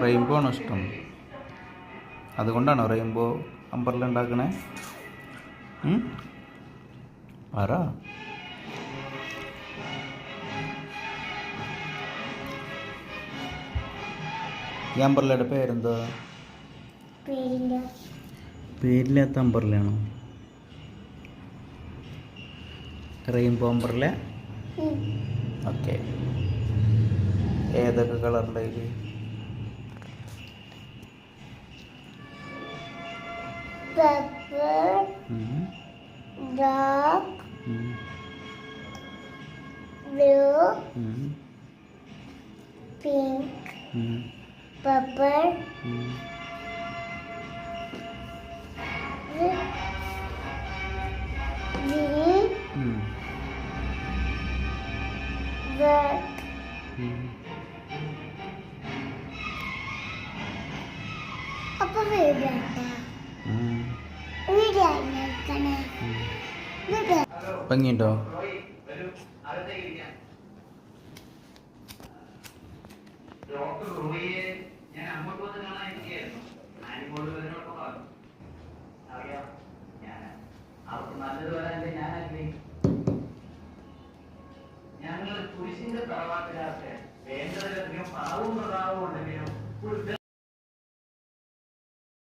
Rainbow ആണോ ഇഷ്ടം? അതുകൊണ്ടാണോ റെയിൻബോ അമ്പർല ഉണ്ടാക്കണേ? പറ. ഈ അമ്പർലയുടെ പേരെന്താ? പേരില്ലാത്ത അമ്പർലയാണോ? Rainbow umbrella. ഓക്കെ. ഏതൊക്കെ കളറുണ്ട് അതിൽ? Purple, dark, blue, pink, purple, green, red. Apa beda? ഭംഗിയുണ്ടോ? ഞങ്ങൾ കുരിശിന്റെ തറവാട്ടിലാകട്ടെ വേണ്ടതിലധികം പാവവും പ്രതാപവും ഉണ്ടെങ്കിലും